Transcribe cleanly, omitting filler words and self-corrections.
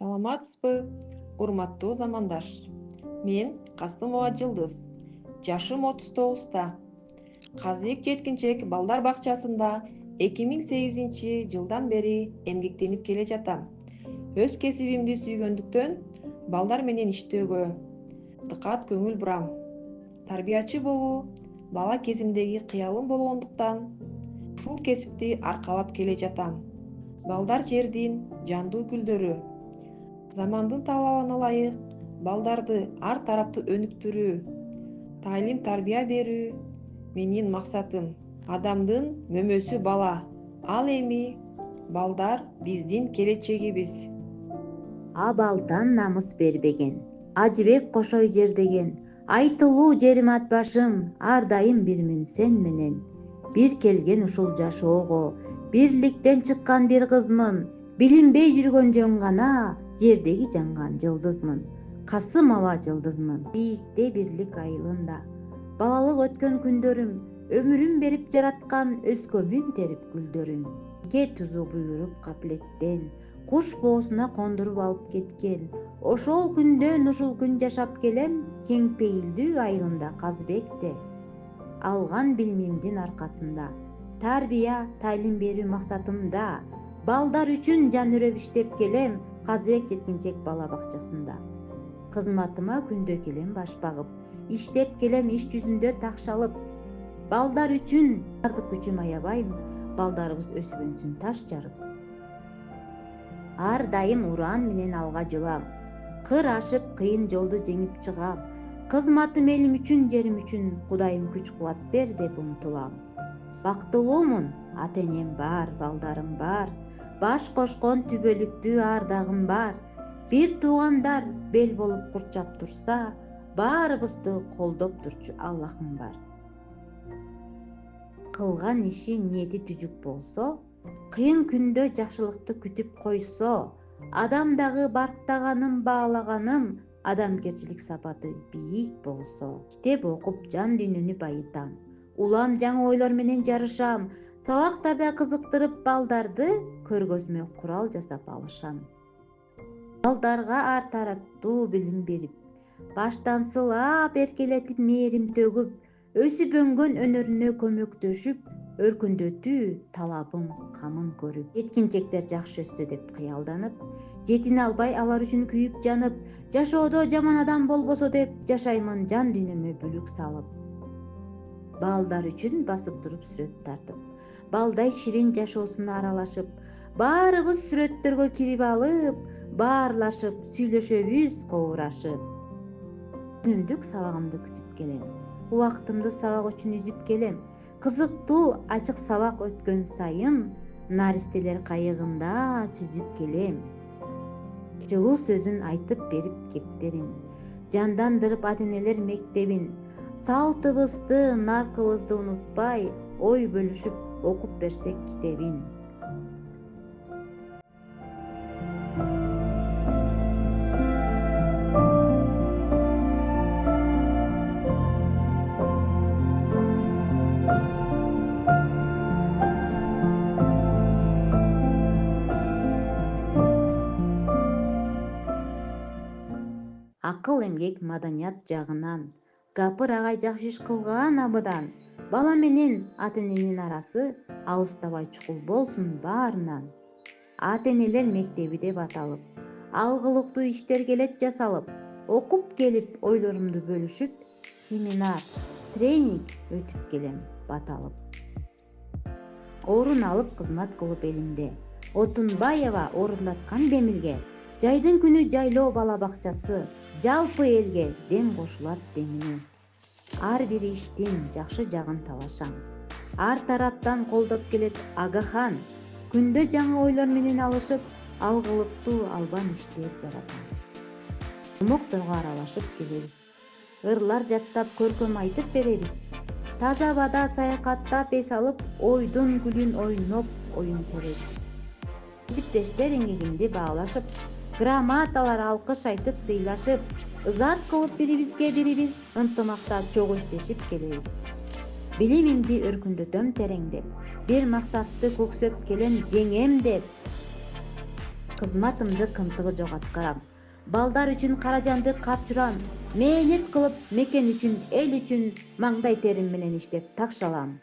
Саламатсызбы, урматтуу замандаш. Мен Касымова Жылдыз. Жашым 39-та. Казык жеткинчек балдар бакчасында 2008-жылдан бери эмгектенип келе жатам. Өз кесибимди сүйгөндүктөн балдар менен иштөөгө дыкат көңүл бурам. Тарбиячы болуу бала кезимдеги кыялым болгондуктан ушул кесипти аркалап келе жатам. Балдар жердин жандуу гүлдөрү. Замандын талабына ылайык балдарды ар тараптуу өнүктүрүү, таалим-тарбия берүү менин максатым. Адамдын мөмөсү бала. Ал эми балдар биздин келечегибиз. Абалдан намыс бербеген, Ажыбек кошой жердеген, айтылуу жерим ат башым, ар дайым бирмин сен менен. Бир келген ушул жашоого, бирликтен чыккан бир кызмын, билинбей жүргөн жөн гана, жердеги жанган жылдызмын. Касымова Жылдызмын. Бийикте бирлик айылында, балалык өткөн күндөрүм, өмүрүн берип жараткан өскөмүн терип гүлдөрүн. Ке тузу буйруп каплеттен, куш боосуна кондуруп алып кеткен. Ошол күндөн ушул күн жашап келем, кең пейилдүү айылында Казбекте. Алган билимимдин аркасында, тарбия, таалим берүү максатымда, балдар үчүн жан үрөп иштеп келем Казбек жеткинчек бала бакчасында. Кызматыма күндө келем баш багып, иштеп келем иш жүзүндө такшалып. Балдар үчүн бардык күчүм аябайм, балдарыбыз өсүп өнсүн таш жарып. Ар дайым ураан менен алга жылам, кыр ашып кыйын жолду жеңип чыгам. Кызматым элим үчүн, жерим үчүн, Кудайым күч кубат бер деп умтулам. Бактылуумун, ата-энем бар, балдарым бар, баш кошкон түбөлүктүү ардагым бар. Бир туугандар бел болуп курчап турса, баарыбызды колдоп турчу Аллахым бар. Кылган иши ниети түзүк болсо, кыйын күндө жакшылыкты күтүп койсо, адамдагы барктаганым, баалаганым, адамгерчилик сапаты бийик болсо. Китеп окуп жан дүйнөнү байытам, улам жаңы ойлор менен жарышам, сабактарда кызыктырып балдарды, көргөзмө курал жасап алышам. Балдарга ар тараптуу билим берип, баштан сылап, эркелетип, мээрим төгүп, өсүп өнгөн өнөрүнө көмөктөшүп, өркүндөтүү талабым, камын көрүп. Жеткинчектер жакшы өссө деп кыялданып, жетине албай алар үчүн күйүп жанып, жашоодо жаман адам болбосо деп жашаймын жан дүйнөмө бүлүк салып. Балдар үчүн басып туруп сүрөт тартып, балдай ширин жашоосуна аралашып, баарыбыз сүрөттөргө кирип алып, баарлашып, сүйлөшөбүз коурашып. Күндүк сабагымды күтүп келем, убактымды сабак үчүн үзүп келем. Кызыктуу ачык сабак өткөн сайын, наристелер кайыгында сүзүп келем. Жылуу сөзүн айтып берип кептерин, жандандырып ата-энелер мектебин. Салтыбызды, наркыбызды унутпай, ой бөлүшүп окуп берсек китебин. Акыл эмгек маданият жагынан, Гапыр агай жакшы иш кылган абыдан, бала менен ата-эненин арасы алыстабай чукул болсун баарынан. Ата-энелер мектеби деп аталып, алгылыктуу иштер келет жасалып, окуп келип ойлорумду бөлүшүп, семинар, тренинг өтүп келем баталып. Орун алып кызмат кылып элимде, Отунбаева орундаткан Демилге, жайдын күнү жайлоо бала бакчасы, жалпы элге дем кошулат демине. Ар бир иштин жакшы жагын талашам, ар тараптан колдоп келет Агахан. Күндө жаңы ойлор менен алышып, алгылыктуу албан иштер жаратам. Комокторго аралашып келебиз, ырлар жаттап көркөм айтып беребиз. Таза абада саякаттап эс алып, ойдун гүлүн ойноп оюн теребиз. Кесиптештер эмгегимди баалашып, грамоталар алкыш айтып сыйлашып, ызат кылып бирибизге бирибиз ынтымактап чогуу иштешип келебиз. Билимимди өркүндөтөм тереңдеп, бир максатты көксөп келем жеңем деп. кызматымды кымтыгы жок аткарам. Балдар үчүн каражанды карчырам. Мээнет кылып, мекен үчүн, эл үчүн маңдай терим менен иштеп такшалам.